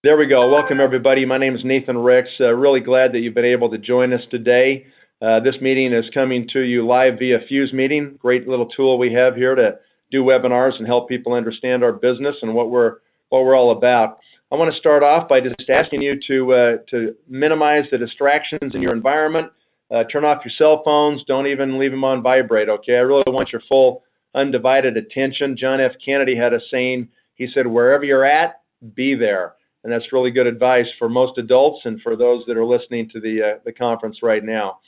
There we go. Welcome, everybody. My name is Nathan Ricks. Really glad that you've been able to join us today. This meeting is coming to you live via Fuse Meeting. Great little tool we have here to do webinars and help people understand our business and what we're all about. I want to start off by just asking you to minimize the distractions in your environment. Turn off your cell phones. Don't even leave them on vibrate, okay? I really want your full, undivided attention. John F. Kennedy had a saying. He said, wherever you're at, be there. And that's really good advice for most adults and for those that are listening to the conference right now.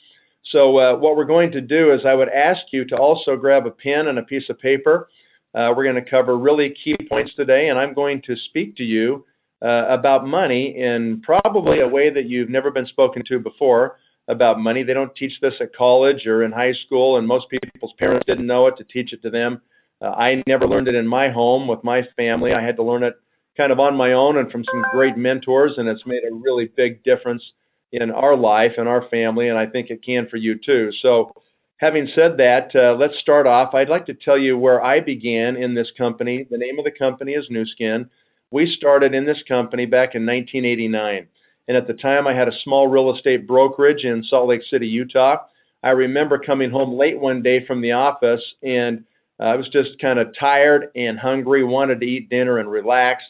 So what we're going to do is I would ask you to also grab a pen and a piece of paper. We're going to cover really key points today, and I'm going to speak to you about money in probably a way that you've never been spoken to before about money. They don't teach this at college or in high school, and most people's parents didn't know it to teach it to them. I never learned it in my home with my family. I had to learn it kind of on my own and from some great mentors, and it's made a really big difference in our life and our family, and I think it can for you too. So having said that, let's start off. I'd like to tell you where I began in this company. The name of the company is Nu Skin. We started in this company back in 1989, and at the time I had a small real estate brokerage in Salt Lake City, Utah. I remember coming home late one day from the office, and I was just kind of tired and hungry, wanted to eat dinner and relax.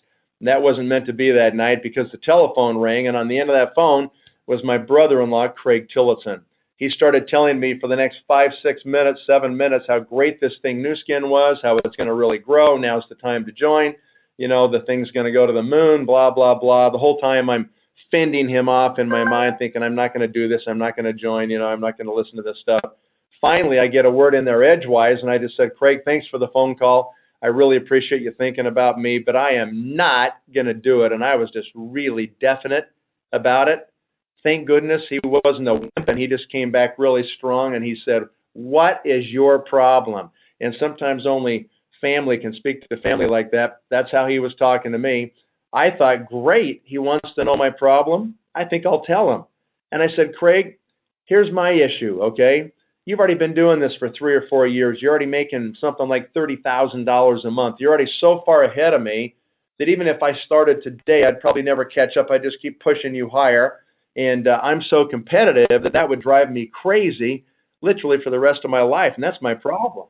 That wasn't meant to be that night because the telephone rang, and on the end of that phone was my brother-in-law, Craig Tillotson. He started telling me for the next 5, 6 minutes, 7 minutes how great this thing Nu Skin was, how it's going to really grow. Now's the time to join. You know, the thing's going to go to the moon, blah, blah, blah. The whole time I'm fending him off in my mind thinking I'm not going to do this, I'm not going to join, I'm not going to listen to this stuff. Finally, I get a word in there edgewise, and I just said, Craig, thanks for the phone call. I really appreciate you thinking about me, but I am not going to do it. And I was just really definite about it. Thank goodness he wasn't a wimp, and he just came back really strong, and he said, what is your problem? And sometimes only family can speak to family like that. That's how he was talking to me. I thought, great, he wants to know my problem. I think I'll tell him. And I said, Craig, here's my issue, okay? You've already been doing this for 3 or 4 years. You're already making something like $30,000 a month. You're already so far ahead of me that even if I started today, I'd probably never catch up. I'd just keep pushing you higher. And I'm so competitive that would drive me crazy literally for the rest of my life. And that's my problem.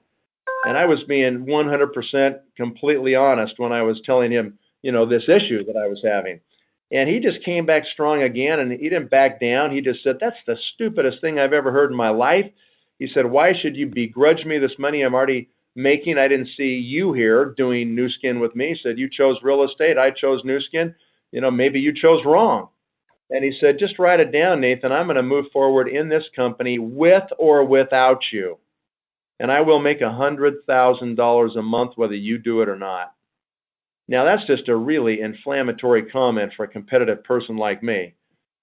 And I was being 100% completely honest when I was telling him, this issue that I was having. And he just came back strong again, and he didn't back down. He just said, that's the stupidest thing I've ever heard in my life. He said, why should you begrudge me this money I'm already making? I didn't see you here doing Nu Skin with me. He said, you chose real estate. I chose Nu Skin. Maybe you chose wrong. And he said, just write it down, Nathan. I'm going to move forward in this company with or without you. And I will make $100,000 a month whether you do it or not. Now, that's just a really inflammatory comment for a competitive person like me,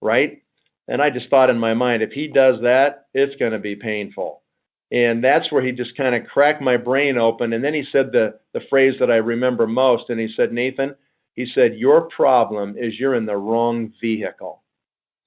right? And I just thought in my mind, if he does that, it's going to be painful. And that's where he just kind of cracked my brain open. And then he said the phrase that I remember most. And he said, Nathan, he said, your problem is you're in the wrong vehicle.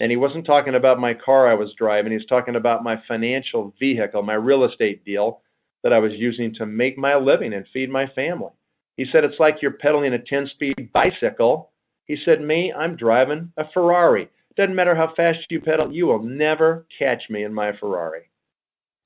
And he wasn't talking about my car I was driving. He was talking about my financial vehicle, my real estate deal that I was using to make my living and feed my family. He said, it's like you're pedaling a 10-speed bicycle. He said, me, I'm driving a Ferrari. Doesn't matter how fast you pedal, you will never catch me in my Ferrari.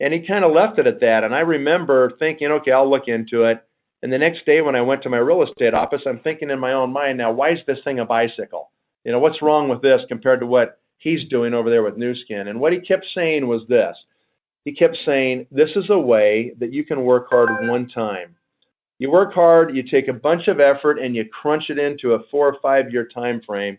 And he kind of left it at that. And I remember thinking, okay, I'll look into it. And the next day when I went to my real estate office, I'm thinking in my own mind, now, why is this thing a bicycle? What's wrong with this compared to what he's doing over there with Nu Skin? And what he kept saying was this. He kept saying, this is a way that you can work hard one time. You work hard, you take a bunch of effort, and you crunch it into a 4 or 5 year time frame.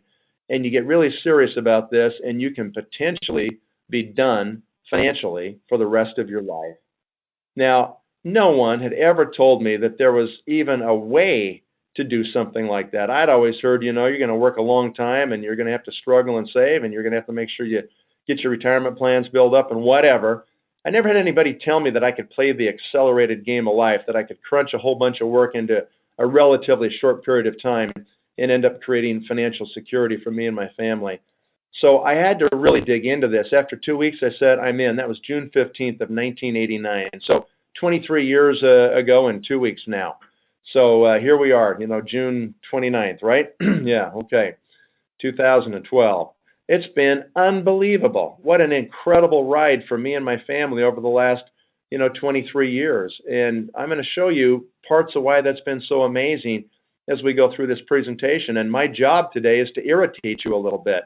And you get really serious about this, and you can potentially be done financially for the rest of your life. Now, no one had ever told me that there was even a way to do something like that. I'd always heard, you're going to work a long time, and you're going to have to struggle and save, and you're going to have to make sure you get your retirement plans built up and whatever. I never had anybody tell me that I could play the accelerated game of life, that I could crunch a whole bunch of work into a relatively short period of time and end up creating financial security for me and my family. So I had to really dig into this. After 2 weeks, I said, I'm in. That was June 15th of 1989. So 23 years ago and 2 weeks now. So here we are, June 29th, right? Yeah, okay. 2012. It's been unbelievable. What an incredible ride for me and my family over the last, 23 years. And I'm going to show you parts of why that's been so amazing as we go through this presentation. And my job today is to irritate you a little bit.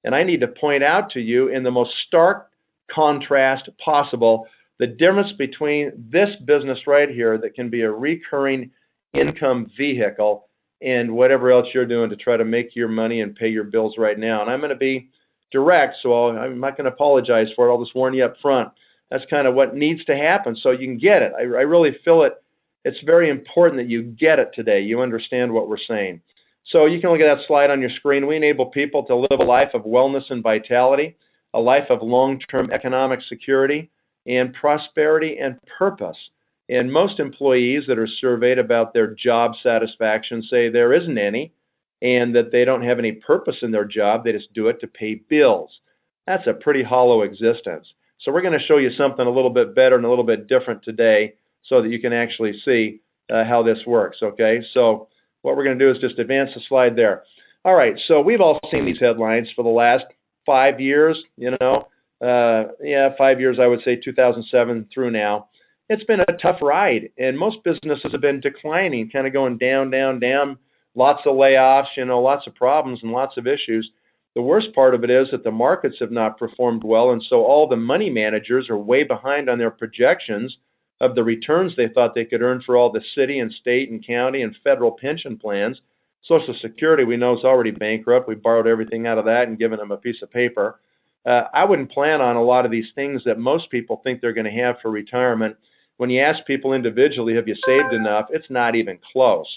And I need to point out to you in the most stark contrast possible the difference between this business right here that can be a recurring income vehicle and whatever else you're doing to try to make your money and pay your bills right now. And I'm going to be direct, so I'm not going to apologize for it. I'll just warn you up front. That's kind of what needs to happen so you can get it. I really feel it. It's very important that you get it today. You understand what we're saying. So you can look at that slide on your screen. We enable people to live a life of wellness and vitality, a life of long-term economic security and prosperity and purpose. And most employees that are surveyed about their job satisfaction say there isn't any and that they don't have any purpose in their job. They just do it to pay bills. That's a pretty hollow existence. So we're going to show you something a little bit better and a little bit different today so that you can actually see how this works, okay? So what we're going to do is just advance the slide there. All right, so we've all seen these headlines for the last 5 years, 5 years, I would say 2007 through now. It's been a tough ride, and most businesses have been declining, kind of going down, down, down, lots of layoffs, lots of problems and lots of issues. The worst part of it is that the markets have not performed well, and so all the money managers are way behind on their projections of the returns they thought they could earn for all the city and state and county and federal pension plans. Social Security, we know, is already bankrupt. We borrowed everything out of that and given them a piece of paper. I wouldn't plan on a lot of these things that most people think they're going to have for retirement. When you ask people individually, have you saved enough, it's not even close.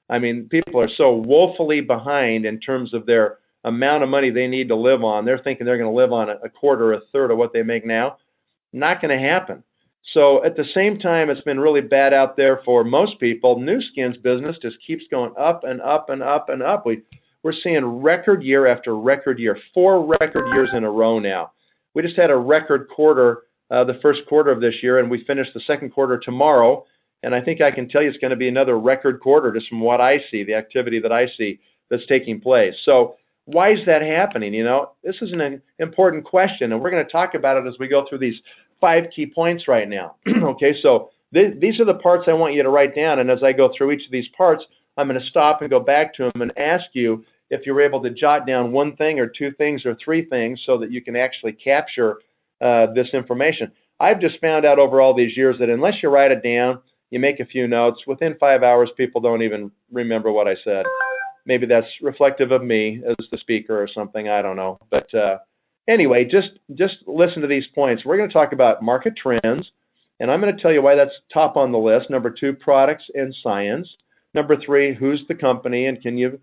I mean, people are so woefully behind in terms of their amount of money they need to live on. They're thinking they're going to live on a quarter, a third of what they make now. Not going to happen. So at the same time, it's been really bad out there for most people. New Skin's business just keeps going up and up and up and up. We're seeing record year after record year, 4 record years in a row now. We just had a record quarter, the first quarter of this year, and we finished the second quarter tomorrow. And I think I can tell you it's going to be another record quarter just from what I see, the activity that I see that's taking place. So why is that happening? This is an important question, and we're going to talk about it as we go through these 5 key points right now. Okay, so these are the parts I want you to write down, and as I go through each of these parts, I'm going to stop and go back to them and ask you if you're able to jot down 1 thing or 2 things or 3 things so that you can actually capture this information. I've just found out over all these years that unless you write it down, you make a few notes, within 5 hours, people don't even remember what I said. Maybe that's reflective of me as the speaker or something, I don't know. But anyway, just listen to these points. We're going to talk about market trends, and I'm going to tell you why that's top on the list. Number 2, products and science. Number 3, who's the company, and can you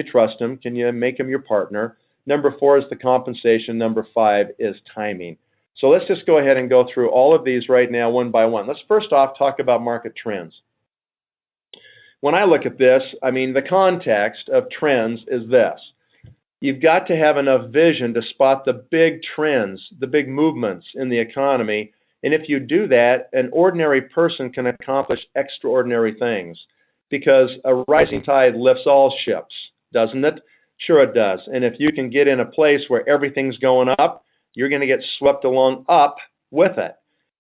trust them? Can you make them your partner? Number 4 is the compensation. Number 5 is timing. So let's just go ahead and go through all of these right now one by one. Let's first off talk about market trends. When I look at this, I mean, the context of trends is this. You've got to have enough vision to spot the big trends, the big movements in the economy. And if you do that, an ordinary person can accomplish extraordinary things because a rising tide lifts all ships, doesn't it? Sure it does. And if you can get in a place where everything's going up, you're going to get swept along up with it.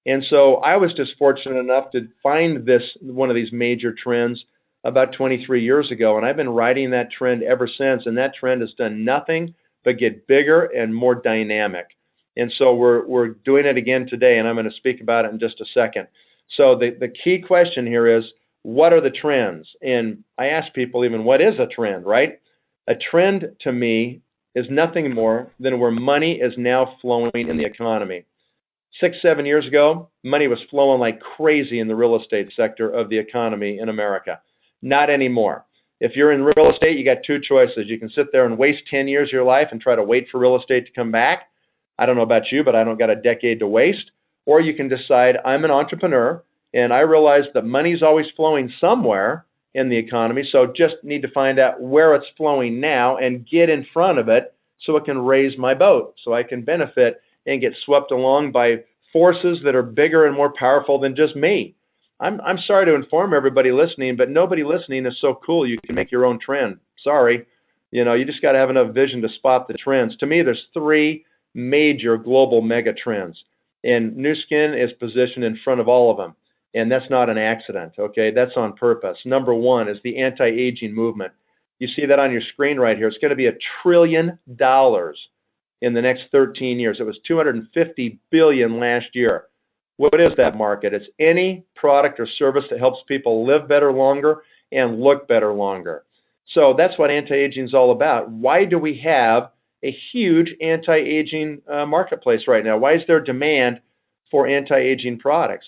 And so I was just fortunate enough to find one of these major trends about 23 years ago, and I've been riding that trend ever since, and that trend has done nothing but get bigger and more dynamic. And so we're doing it again today, and I'm going to speak about it in just a second. So the key question here is, what are the trends? And I ask people even, what is a trend, right? A trend to me is nothing more than where money is now flowing in the economy. 6, 7 years ago, money was flowing like crazy in the real estate sector of the economy in America. Not anymore. If you're in real estate, you got 2 choices. You can sit there and waste 10 years of your life and try to wait for real estate to come back. I don't know about you, but I don't got a decade to waste. Or you can decide, I'm an entrepreneur, and I realize that money's always flowing somewhere in the economy, so just need to find out where it's flowing now and get in front of it so it can raise my boat, so I can benefit and get swept along by forces that are bigger and more powerful than just me. I'm sorry to inform everybody listening, but nobody listening is so cool you can make your own trend. Sorry. You just got to have enough vision to spot the trends. To me, there's three major global mega trends, and Nu Skin is positioned in front of all of them. And that's not an accident, okay? That's on purpose. Number one is the anti-aging movement. You see that on your screen right here. It's going to be $1 trillion in the next 13 years. It was $250 billion last year. What is that market? It's any product or service that helps people live better longer and look better longer. So that's what anti-aging is all about. Why do we have a huge anti-aging marketplace right now? Why is there demand for anti-aging products?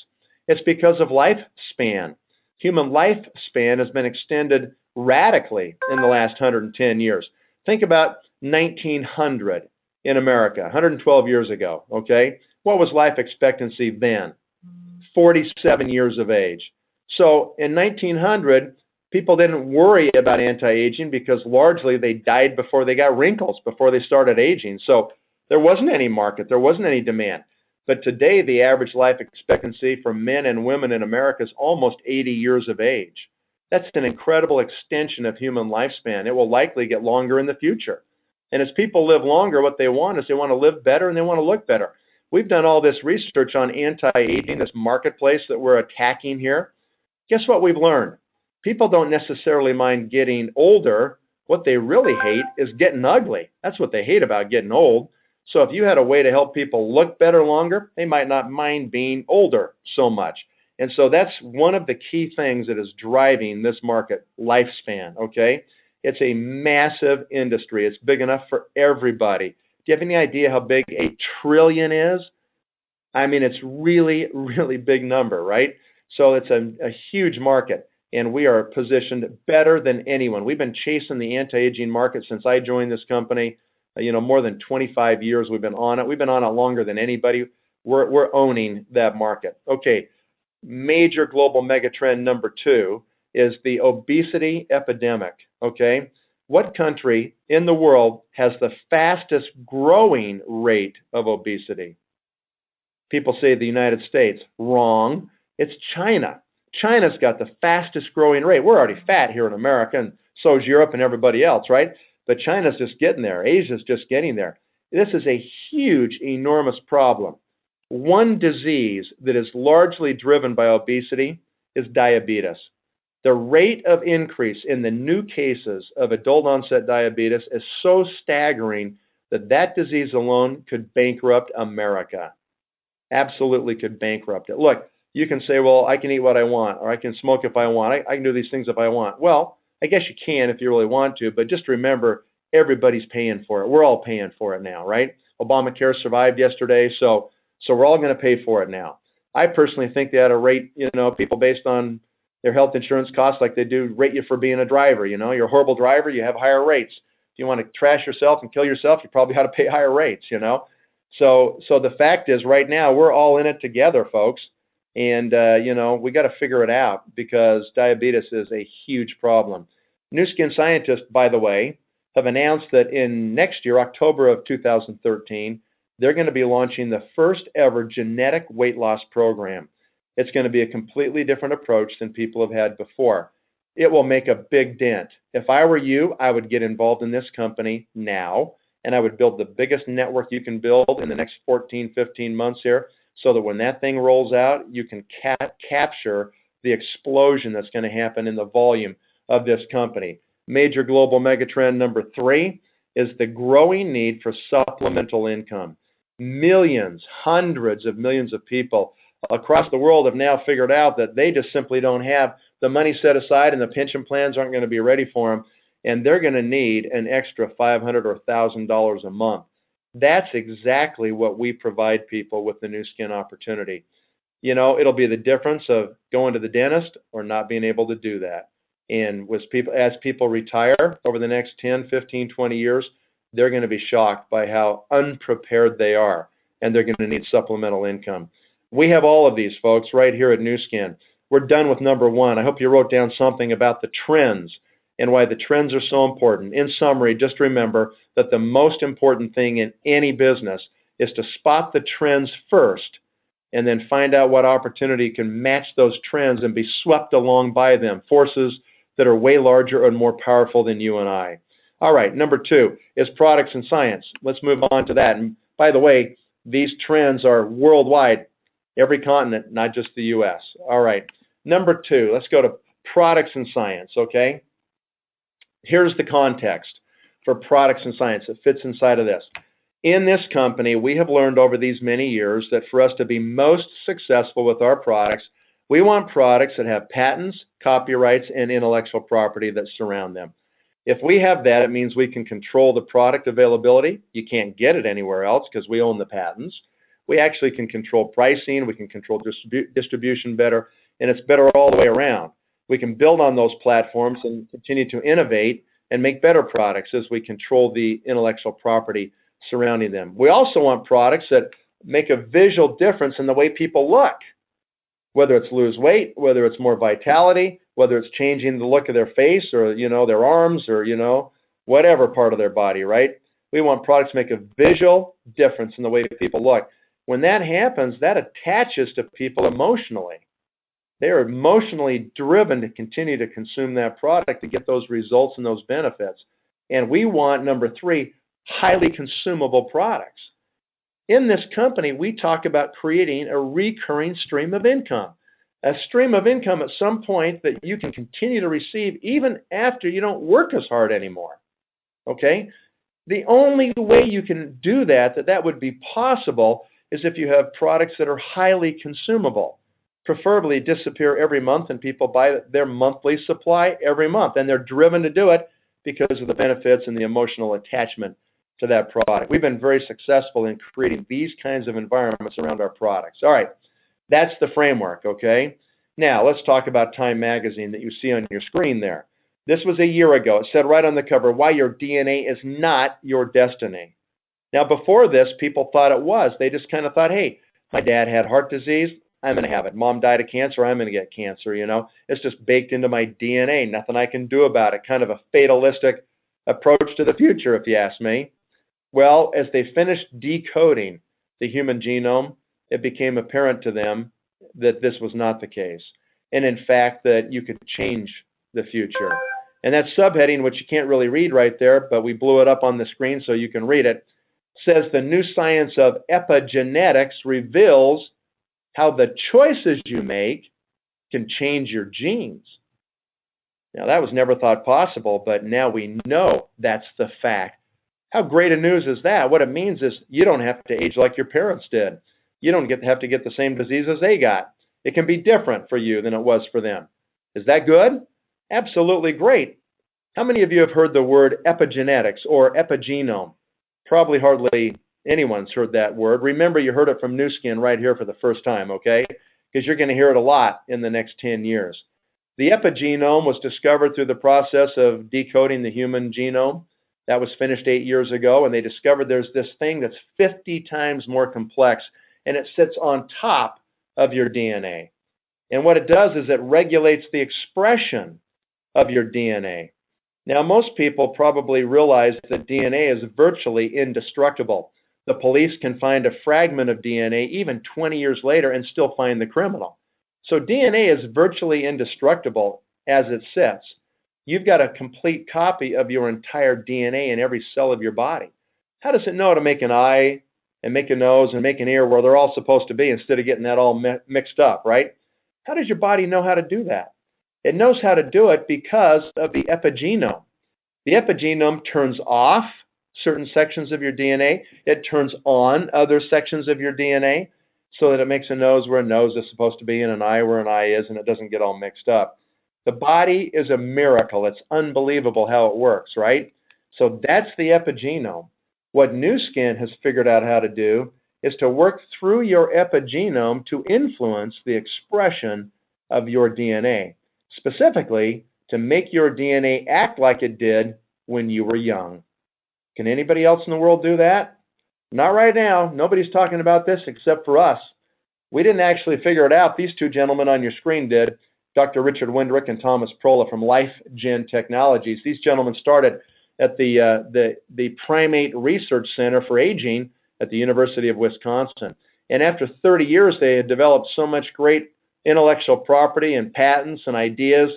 It's because of lifespan. Human lifespan has been extended radically in the last 110 years. Think about 1900 in America, 112 years ago, okay? What was life expectancy then? 47 years of age. So in 1900, people didn't worry about anti-aging because largely they died before they got wrinkles, before they started aging. So there wasn't any market, there wasn't any demand. But today, the average life expectancy for men and women in America is almost 80 years of age. That's an incredible extension of human lifespan. It will likely get longer in the future. And as people live longer, what they want is they want to live better and they want to look better. We've done all this research on anti-aging, this marketplace that we're attacking here. Guess what we've learned? People don't necessarily mind getting older. What they really hate is getting ugly. That's what they hate about getting old. So if you had a way to help people look better longer, they might not mind being older so much. And so that's one of the key things that is driving this market, lifespan, okay? It's a massive industry. It's big enough for everybody. Do you have any idea how big $1 trillion is? I mean, it's really, really big number, right? So it's a huge market, and we are positioned better than anyone. We've been chasing the anti-aging market since I joined this company. More than 25 years we've been on it. We've been on it longer than anybody. We're owning that market. Okay, major global megatrend number 2 is the obesity epidemic, okay? What country in the world has the fastest growing rate of obesity? People say the United States. Wrong. It's China. China's got the fastest growing rate. We're already fat here in America, and so is Europe and everybody else, right? But China's just getting there. Asia's just getting there. This is a huge, enormous problem. One disease that is largely driven by obesity is diabetes. The rate of increase in the new cases of adult onset diabetes is so staggering that that disease alone could bankrupt America. Absolutely could bankrupt it. Look, you can say, well, I can eat what I want, or I can smoke if I want. I can do these things if I want. Well, I guess you can if you really want to, but just remember, everybody's paying for it. We're all paying for it now, right? Obamacare survived yesterday, so we're all going to pay for it now. I personally think they ought to rate, people based on their health insurance costs like they do rate you for being a driver. You're a horrible driver, you have higher rates. If you want to trash yourself and kill yourself, you probably ought to pay higher rates, So the fact is, right now, we're all in it together, folks. And, we got to figure it out because diabetes is a huge problem. Nu Skin scientists, by the way, have announced that in next year, October of 2013, they're going to be launching the first ever genetic weight loss program. It's going to be a completely different approach than people have had before. It will make a big dent. If I were you, I would get involved in this company now, and I would build the biggest network you can build in the next 14, 15 months here, so that when that thing rolls out, you can capture the explosion that's going to happen in the volume of this company. Major global megatrend number 3 is the growing need for supplemental income. Millions, hundreds of millions of people across the world have now figured out that they just simply don't have the money set aside, and the pension plans aren't going to be ready for them, and they're going to need an extra $500 or $1,000 a month. That's exactly what we provide people with the Nu Skin opportunity. It'll be the difference of going to the dentist or not being able to do that. And as people retire over the next 10, 15, 20 years, they're going to be shocked by how unprepared they are, and they're going to need supplemental income. We have all of these, folks, right here at Nu Skin. We're done with number 1. I hope you wrote down something about the trends and why the trends are so important. In summary, just remember that the most important thing in any business is to spot the trends first and then find out what opportunity can match those trends and be swept along by them, forces that are way larger and more powerful than you and I. All right, number 2 is products and science. Let's move on to that. And by the way, these trends are worldwide, every continent, not just the U.S. All right, number 2, let's go to products and science, okay? Here's the context for products and science. It fits inside of this. In this company, we have learned over these many years that for us to be most successful with our products, we want products that have patents, copyrights, and intellectual property that surround them. If we have that, it means we can control the product availability. You can't get it anywhere else because we own the patents. We actually can control pricing. We can control distribution better, and it's better all the way around. We can build on those platforms and continue to innovate and make better products as we control the intellectual property surrounding them. We also want products that make a visual difference in the way people look, whether it's lose weight, whether it's more vitality, whether it's changing the look of their face or, their arms or, whatever part of their body, right? We want products to make a visual difference in the way people look. When that happens, that attaches to people emotionally. They are emotionally driven to continue to consume that product to get those results and those benefits. And we want, number 3, highly consumable products. In this company, we talk about creating a recurring stream of income. A stream of income at some point that you can continue to receive even after you don't work as hard anymore. Okay? The only way you can do that would be possible is if you have products that are highly consumable. Preferably disappear every month and people buy their monthly supply every month. And they're driven to do it because of the benefits and the emotional attachment to that product. We've been very successful in creating these kinds of environments around our products. All right, that's the framework, okay? Now, let's talk about Time Magazine that you see on your screen there. This was a year ago. It said right on the cover, why your DNA is not your destiny. Now, before this, people thought it was. They just kind of thought, hey, my dad had heart disease. I'm going to have it. Mom died of cancer. I'm going to get cancer, It's just baked into my DNA. Nothing I can do about it. Kind of a fatalistic approach to the future, if you ask me. Well, as they finished decoding the human genome, it became apparent to them that this was not the case. And in fact, that you could change the future. And that subheading, which you can't really read right there, but we blew it up on the screen so you can read it, says the new science of epigenetics reveals how the choices you make can change your genes. Now, that was never thought possible, but now we know that's the fact. How great a news is that? What it means is you don't have to age like your parents did. You don't have to get the same diseases they got. It can be different for you than it was for them. Is that good? Absolutely great. How many of you have heard the word epigenetics or epigenome? Probably hardly anyone's heard that word. Remember, you heard it from New Skin right here for the first time, okay? Because you're going to hear it a lot in the next 10 years. The epigenome was discovered through the process of decoding the human genome. That was finished 8 years ago, and they discovered there's this thing that's 50 times more complex, and it sits on top of your DNA. And what it does is it regulates the expression of your DNA. Now, most people probably realize that DNA is virtually indestructible. The police can find a fragment of DNA even 20 years later and still find the criminal. So DNA is virtually indestructible as it sits. You've got a complete copy of your entire DNA in every cell of your body. How does it know to make an eye and make a nose and make an ear where they're all supposed to be instead of getting that all mixed up, right? How does your body know how to do that? It knows how to do it because of the epigenome. The epigenome turns off certain sections of your DNA. It turns on other sections of your DNA so that it makes a nose where a nose is supposed to be and an eye where an eye is, and it doesn't get all mixed up. The body is a miracle. It's unbelievable how it works, right? So that's the epigenome. What Nu Skin has figured out how to do is to work through your epigenome to influence the expression of your DNA, specifically to make your DNA act like it did when you were young. Can anybody else in the world do that? Not right now. Nobody's talking about this except for us. We didn't actually figure it out. These two gentlemen on your screen did, Dr. Richard Windrick and Thomas Prola from LifeGen Technologies. These gentlemen started at the Primate Research Center for Aging at the University of Wisconsin. And after 30 years, they had developed so much great intellectual property and patents and ideas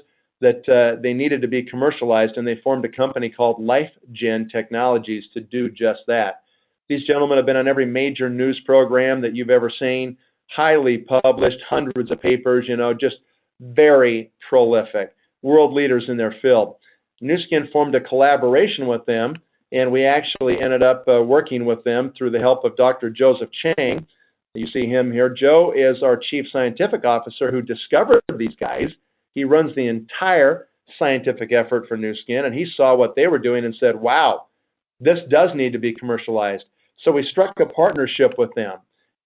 that they needed to be commercialized, and they formed a company called LifeGen Technologies to do just that. These gentlemen have been on every major news program that you've ever seen, highly published, hundreds of papers, just very prolific, world leaders in their field. Nu Skin formed a collaboration with them, and we actually ended up working with them through the help of Dr. Joseph Chang. You see him here. Joe is our chief scientific officer who discovered these guys. He runs the entire scientific effort for Nu Skin, and he saw what they were doing and said, wow, this does need to be commercialized. So we struck a partnership with them.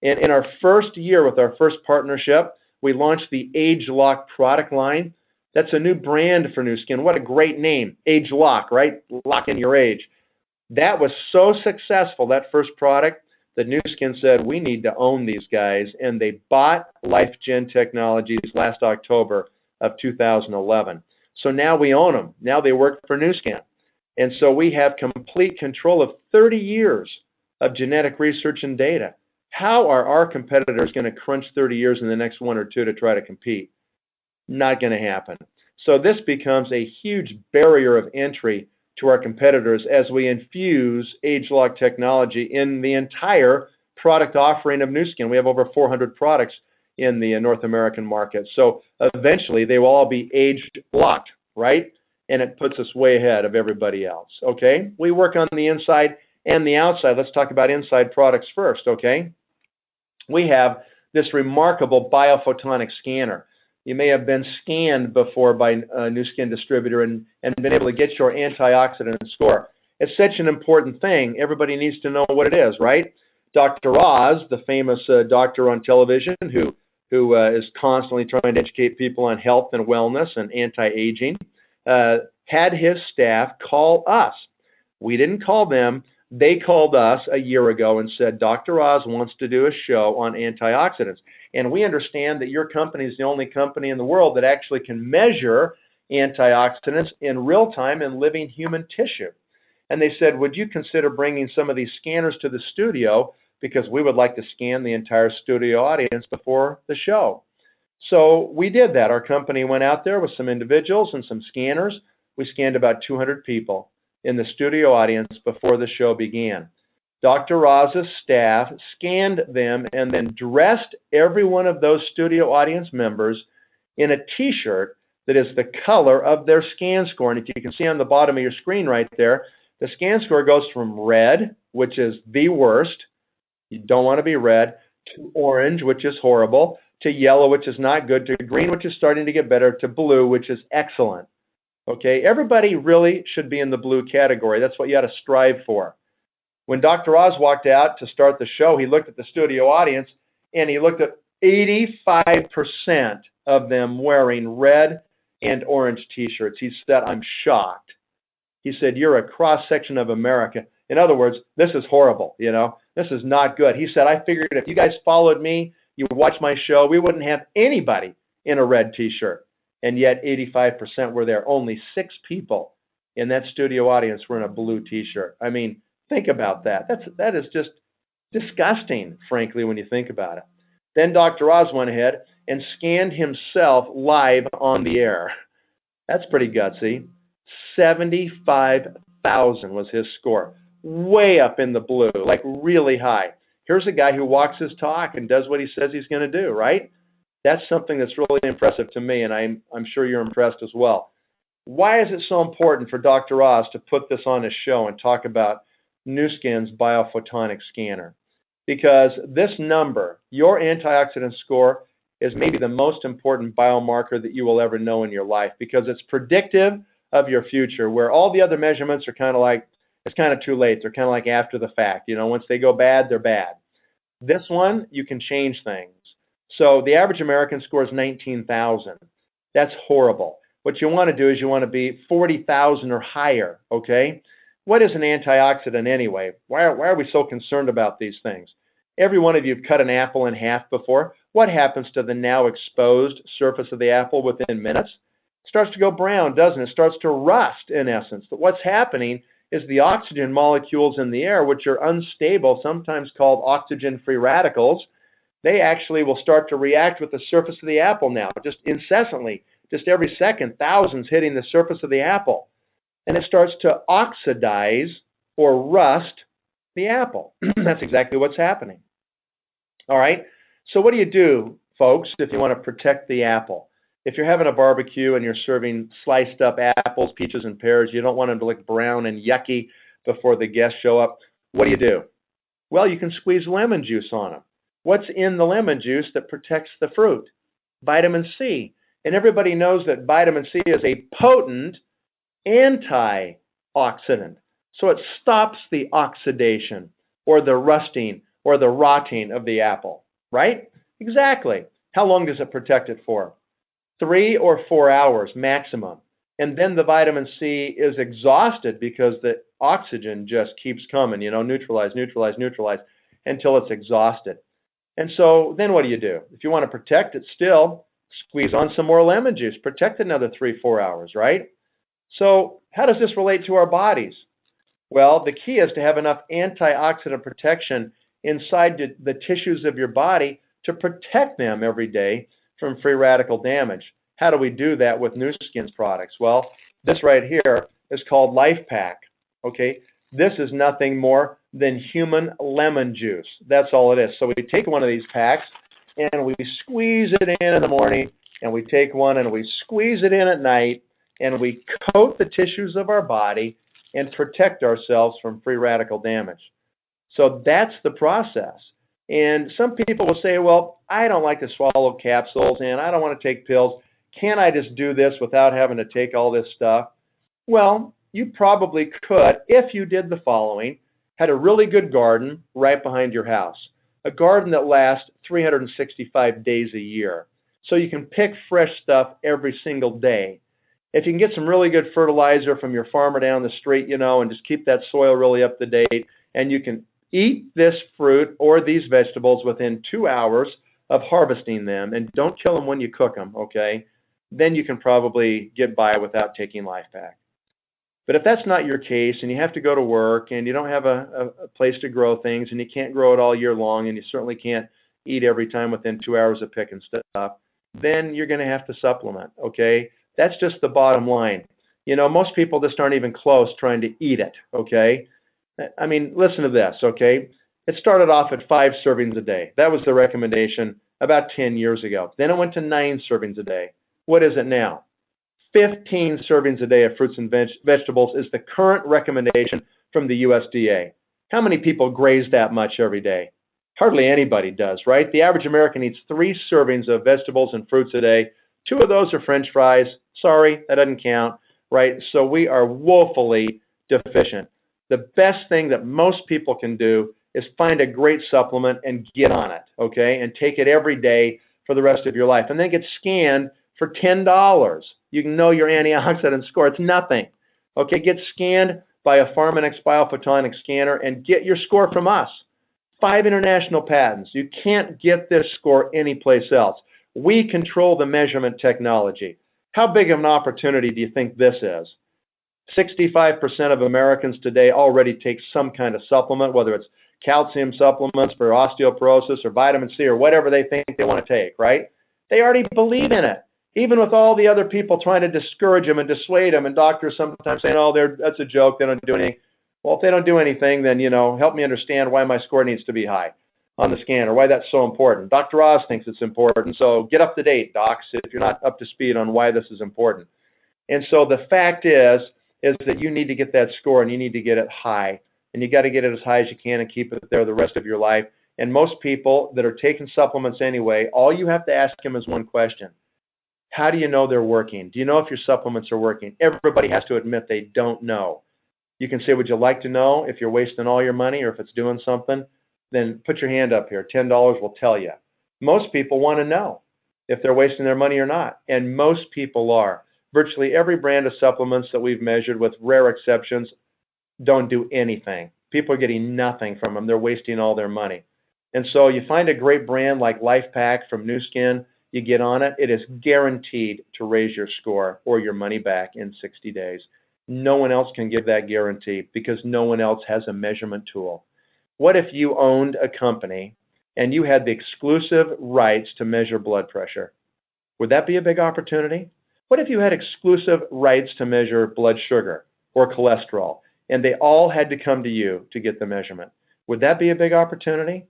And in our first year with our first partnership, we launched the Age Lock product line. That's a new brand for Nu Skin. What a great name. Age Lock, right? Lock in your age. That was so successful, that first product, that Nu Skin said, we need to own these guys. And they bought LifeGen Technologies last October of 2011. So now we own them. Now they work for Nu Skin. And so we have complete control of 30 years of genetic research and data. How are our competitors going to crunch 30 years in the next 1 or 2 to try to compete? Not going to happen. So this becomes a huge barrier of entry to our competitors as we infuse age-lock technology in the entire product offering of Nu Skin. We have over 400 products in the North American market. So eventually they will all be age-locked, right? And it puts us way ahead of everybody else, okay? We work on the inside and the outside. Let's talk about inside products first, okay? We have this remarkable biophotonic scanner. You may have been scanned before by a Nu Skin distributor and been able to get your antioxidant score. It's such an important thing. Everybody needs to know what it is, right? Dr. Oz, the famous doctor on television who is constantly trying to educate people on health and wellness and anti-aging, had his staff call us. We didn't call them. They called us a year ago and said, Dr. Oz wants to do a show on antioxidants. And we understand that your company is the only company in the world that actually can measure antioxidants in real time in living human tissue. And they said, would you consider bringing some of these scanners to the studio, because we would like to scan the entire studio audience before the show. So we did that. Our company went out there with some individuals and some scanners. We scanned about 200 people in the studio audience before the show began. Dr. Oz's staff scanned them and then dressed every one of those studio audience members in a t-shirt that is the color of their scan score. And if you can see on the bottom of your screen right there, the scan score goes from red, which is the worst, you don't want to be red, to orange, which is horrible, to yellow, which is not good, to green, which is starting to get better, to blue, which is excellent. Okay, everybody really should be in the blue category. That's what you ought to strive for. When Dr. Oz walked out to start the show, he looked at the studio audience and he looked at 85% of them wearing red and orange t-shirts. He said, I'm shocked. He said, you're a cross-section of America. In other words, this is horrible, you know. This is not good. He said, I figured if you guys followed me, you would watch my show, we wouldn't have anybody in a red t-shirt. And yet 85% were there. Only 6 people in that studio audience were in a blue t-shirt. I mean, think about that. That is just disgusting, frankly, when you think about it. Then Dr. Oz went ahead and scanned himself live on the air. That's pretty gutsy. 75,000 was his score. Way up in the blue, like really high. Here's a guy who walks his talk and does what he says he's going to do, right? That's something that's really impressive to me, and I'm sure you're impressed as well. Why is it so important for Dr. Oz to put this on his show and talk about Nu Skin's biophotonic scanner? Because this number, your antioxidant score, is maybe the most important biomarker that you will ever know in your life, because it's predictive of your future, where all the other measurements are kind of like, it's kind of too late. They're kind of like after the fact. You know, once they go bad, they're bad. This one, you can change things. So the average American scores 19,000. That's horrible. What you want to do is you want to be 40,000 or higher, okay? What is an antioxidant anyway? Why are we so concerned about these things? Every one of you have cut an apple in half before. What happens to the now exposed surface of the apple within minutes? It starts to go brown, doesn't it? It starts to rust, in essence. But what's happening is the oxygen molecules in the air, which are unstable, sometimes called oxygen-free radicals, they actually will start to react with the surface of the apple now, just incessantly, just every second, thousands hitting the surface of the apple. And it starts to oxidize or rust the apple. That's exactly what's happening. All right. So what do you do, folks, if you want to protect the apple? If you're having a barbecue and you're serving sliced up apples, peaches, and pears, you don't want them to look brown and yucky before the guests show up. What do? Well, you can squeeze lemon juice on them. What's in the lemon juice that protects the fruit? Vitamin C. And everybody knows that vitamin C is a potent antioxidant. So it stops the oxidation or the rusting or the rotting of the apple, right? Exactly. How long does it protect it for? 3 or 4 hours maximum. And then the vitamin C is exhausted because the oxygen just keeps coming, neutralize, until it's exhausted. And so then what do? If you want to protect it still, squeeze on some more lemon juice. Protect another 3-4 hours, right? So how does this relate to our bodies? Well, the key is to have enough antioxidant protection inside the tissues of your body to protect them every day from free radical damage. How do we do that with Nu Skin's products? Well, this right here is called Life Pack. Okay, this is nothing more than human lemon juice. That's all it is. So we take one of these packs and we squeeze it in the morning, and we take one and we squeeze it in at night, and we coat the tissues of our body and protect ourselves from free radical damage. So that's the process. And some people will say, well, I don't like to swallow capsules and I don't want to take pills. Can I just do this without having to take all this stuff? Well, you probably could if you did the following. Had a really good garden right behind your house. A garden that lasts 365 days a year. So you can pick fresh stuff every single day. If you can get some really good fertilizer from your farmer down the street, and just keep that soil really up to date, and you can eat this fruit or these vegetables within 2 hours of harvesting them, and don't kill them when you cook them, okay? Then you can probably get by without taking Life Pack. But if that's not your case and you have to go to work and you don't have a place to grow things and you can't grow it all year long and you certainly can't eat every time within 2 hours of picking stuff, then you're going to have to supplement, okay? That's just the bottom line. Most people just aren't even close trying to eat it, okay? I mean, listen to this, okay? It started off at 5 servings a day. That was the recommendation about 10 years ago. Then it went to 9 servings a day. What is it now? 15 servings a day of fruits and vegetables is the current recommendation from the USDA. How many people graze that much every day? Hardly anybody does, right? The average American eats 3 servings of vegetables and fruits a day. 2 of those are French fries. Sorry, that doesn't count, right? So we are woefully deficient. The best thing that most people can do is find a great supplement and get on it, okay? And take it every day for the rest of your life. And then get scanned for $10. You can know your antioxidant score. It's nothing. Okay, get scanned by a Pharmanex biophotonic scanner and get your score from us. 5 international patents. You can't get this score anyplace else. We control the measurement technology. How big of an opportunity do you think this is? 65% of Americans today already take some kind of supplement, whether it's calcium supplements for osteoporosis or vitamin C or whatever they think they want to take, right? They already believe in it. Even with all the other people trying to discourage them and dissuade them, and doctors sometimes saying, oh, that's a joke, they don't do anything. Well, if they don't do anything, then, help me understand why my score needs to be high on the scan or why that's so important. Dr. Oz thinks it's important, so get up to date, docs, if you're not up to speed on why this is important. And so the fact is that you need to get that score and you need to get it high. And you got to get it as high as you can and keep it there the rest of your life. And most people that are taking supplements anyway, all you have to ask them is one question. How do you know they're working? Do you know if your supplements are working? Everybody has to admit they don't know. You can say, would you like to know if you're wasting all your money or if it's doing something? Then put your hand up here. $10 will tell you. Most people want to know if they're wasting their money or not. And most people are. Virtually every brand of supplements that we've measured, with rare exceptions, don't do anything. People are getting nothing from them. They're wasting all their money. And so you find a great brand like Life Pack from Nu Skin, you get on it, it is guaranteed to raise your score or your money back in 60 days. No one else can give that guarantee because no one else has a measurement tool. What if you owned a company and you had the exclusive rights to measure blood pressure? Would that be a big opportunity? What if you had exclusive rights to measure blood sugar or cholesterol, and they all had to come to you to get the measurement? Would that be a big opportunity?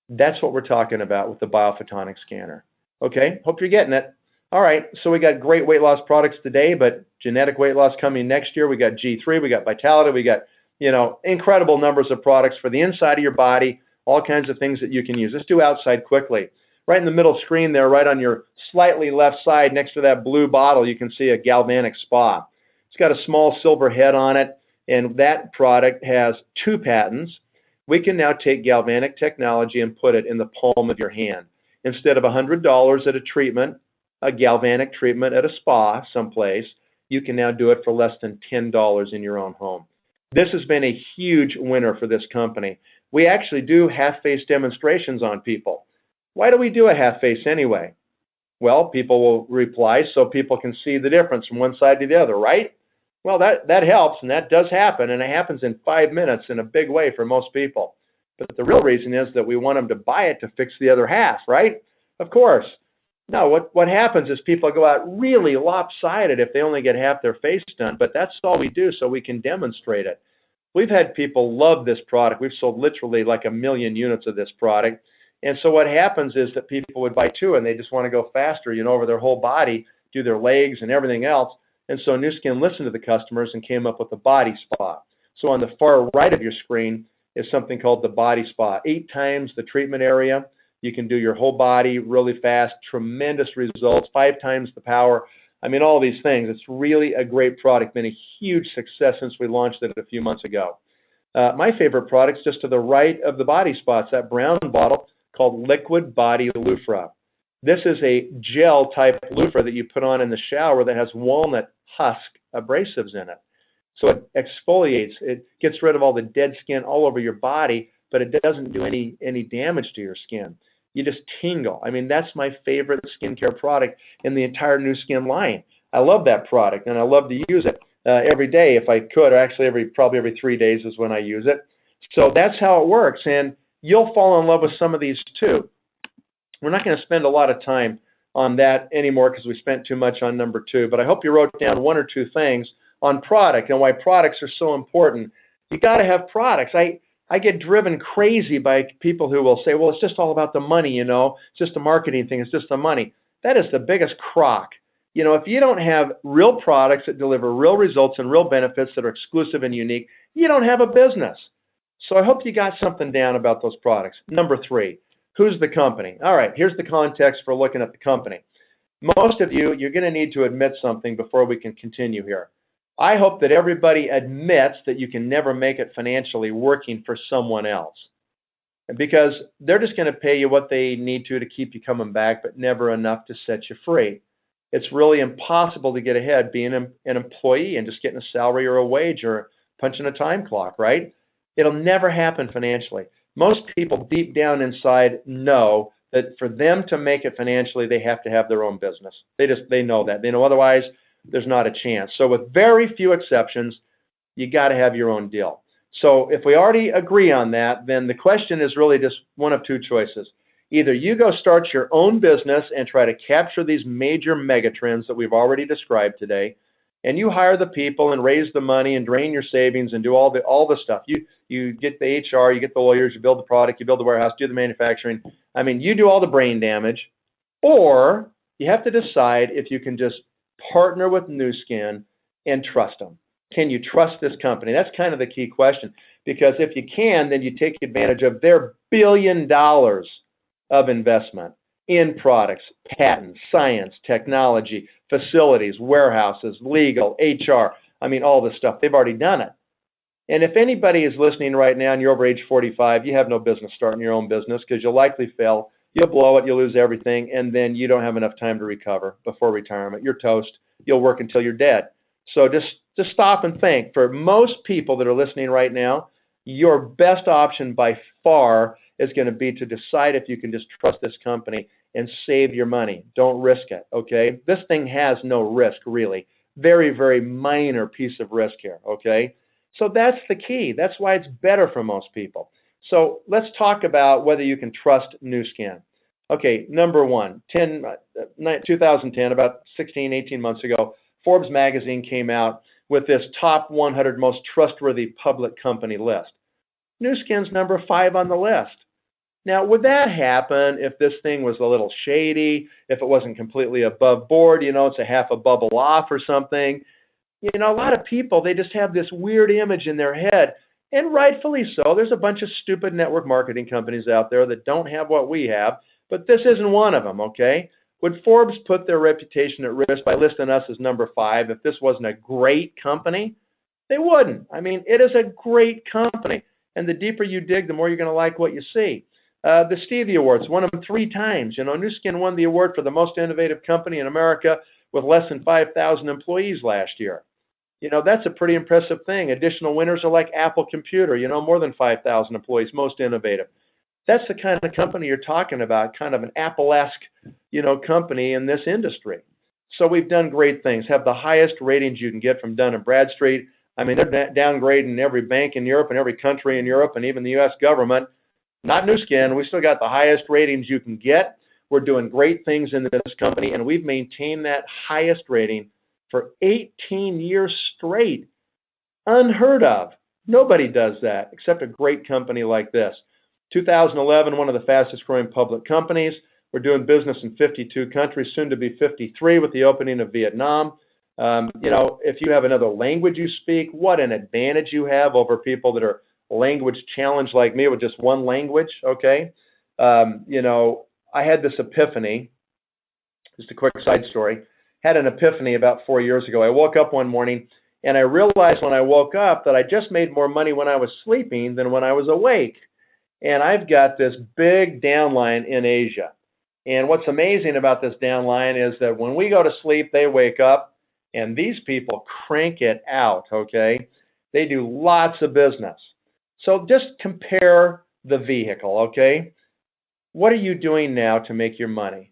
That's what we're talking about with the biophotonic scanner. Okay, hope you're getting it. All right, so we got great weight loss products today, but genetic weight loss coming next year. We got G3, we got Vitality, we got, incredible numbers of products for the inside of your body, all kinds of things that you can use. Let's do outside quickly. Right in the middle screen there, right on your slightly left side next to that blue bottle, you can see a galvanic spa. It's got a small silver head on it, and that product has 2 patents. We can now take galvanic technology and put it in the palm of your hand. Instead of $100 at a treatment, a galvanic treatment at a spa someplace, you can now do it for less than $10 in your own home. This has been a huge winner for this company. We actually do half-face demonstrations on people. Why do we do a half-face anyway? Well, people will reply so people can see the difference from one side to the other, right? Well, that helps, and that does happen, and it happens in 5 minutes in a big way for most people. But the real reason is that we want them to buy it to fix the other half, right? Of course. No, what happens is people go out really lopsided if they only get half their face done, but that's all we do so we can demonstrate it. We've had people love this product. We've sold literally like 1 million units of this product. And so what happens is that people would buy 2 and they just want to go faster, over their whole body, do their legs and everything else. And so Nu Skin listened to the customers and came up with the body spa. So on the far right of your screen is something called the body spa. 8 times the treatment area. You can do your whole body really fast, tremendous results, 5 times the power. I mean, all these things. It's really a great product. Been a huge success since we launched it a few months ago. My favorite product's just to the right of the body spa. It's that brown bottle called Liquid Body Loofah. This is a gel type loofah that you put on in the shower that has walnut husk abrasives in it. So it exfoliates, it gets rid of all the dead skin all over your body, but it doesn't do any damage to your skin. You just tingle. I mean, that's my favorite skincare product in the entire Nu Skin line. I love that product, and I love to use it every day if I could, or actually probably every 3 days is when I use it. So that's how it works, and you'll fall in love with some of these too. We're not going to spend a lot of time on that anymore because we spent too much on number 2, but I hope you wrote down 1 or 2 things on product and why products are so important. You got to have products. I get driven crazy by people who will say, well, it's just all about the money, it's just a marketing thing, it's just the money. That is the biggest crock. If you don't have real products that deliver real results and real benefits that are exclusive and unique, you don't have a business. So I hope you got something down about those products. Number 3, who's the company? All right, here's the context for looking at the company. Most of you're going to need to admit something before we can continue here. I hope that everybody admits that you can never make it financially working for someone else, because they're just going to pay you what they need to keep you coming back, but never enough to set you free. It's really impossible to get ahead being an employee and just getting a salary or a wage or punching a time clock, right? It'll never happen financially. Most people deep down inside know that for them to make it financially, they have to have their own business. They know that. They know otherwise there's not a chance. So with very few exceptions, you got to have your own deal. So if we already agree on that, then the question is really just one of 2 choices. Either you go start your own business and try to capture these major mega trends that we've already described today, and you hire the people and raise the money and drain your savings and do all the stuff. You get the HR, you get the lawyers, you build the product, you build the warehouse, do the manufacturing. I mean, you do all the brain damage. Or you have to decide if you can just partner with Nu Skin and trust them. Can you trust this company? That's kind of the key question. Because if you can, then you take advantage of their $1 billion of investment in products, patents, science, technology, facilities, warehouses, legal, HR. I mean, all this stuff. They've already done it. And if anybody is listening right now and you're over age 45, you have no business starting your own business because you'll likely fail. You'll blow it, you'll lose everything, and then you don't have enough time to recover before retirement. You're toast. You'll work until you're dead. So just stop and think. For most people that are listening right now, your best option by far is going to be to decide if you can just trust this company and save your money. Don't risk it, okay? This thing has no risk, really. Very, very minor piece of risk here, okay? So that's the key. That's why it's better for most people. So let's talk about whether you can trust Nu Skin. Okay, number one, 2010, about 16, 18 months ago, Forbes magazine came out with this top 100 most trustworthy public company list. Nu Skin's number 5 on the list. Now, would that happen if this thing was a little shady, if it wasn't completely above board, it's a half a bubble off or something? A lot of people, they just have this weird image in their head, and rightfully so. There's a bunch of stupid network marketing companies out there that don't have what we have, but this isn't one of them, okay? Would Forbes put their reputation at risk by listing us as number 5 if this wasn't a great company? They wouldn't. I mean, it is a great company, and the deeper you dig, the more you're going to like what you see. The Stevie Awards, won them 3 times. Nu Skin won the award for the most innovative company in America with less than 5,000 employees last year. That's a pretty impressive thing. Additional winners are like Apple Computer, more than 5,000 employees, most innovative. That's the kind of company you're talking about, kind of an Apple-esque, company in this industry. So we've done great things, have the highest ratings you can get from Dun & Bradstreet. I mean, they're downgrading every bank in Europe and every country in Europe and even the U.S. government. Not Nu Skin. We still got the highest ratings you can get. We're doing great things in this company, and we've maintained that highest rating for 18 years straight. Unheard of. Nobody does that except a great company like this. 2011, one of the fastest growing public companies. We're doing business in 52 countries, soon to be 53 with the opening of Vietnam. If you have another language you speak, what an advantage you have over people that are language challenged like me with just one language, okay? I had this epiphany, just a quick side story, had an epiphany about 4 years ago. I woke up one morning and I realized when I woke up that I just made more money when I was sleeping than when I was awake. And I've got this big downline in Asia. And what's amazing about this downline is that when we go to sleep, they wake up and these people crank it out, okay? They do lots of business. So just compare the vehicle, okay? What are you doing now to make your money?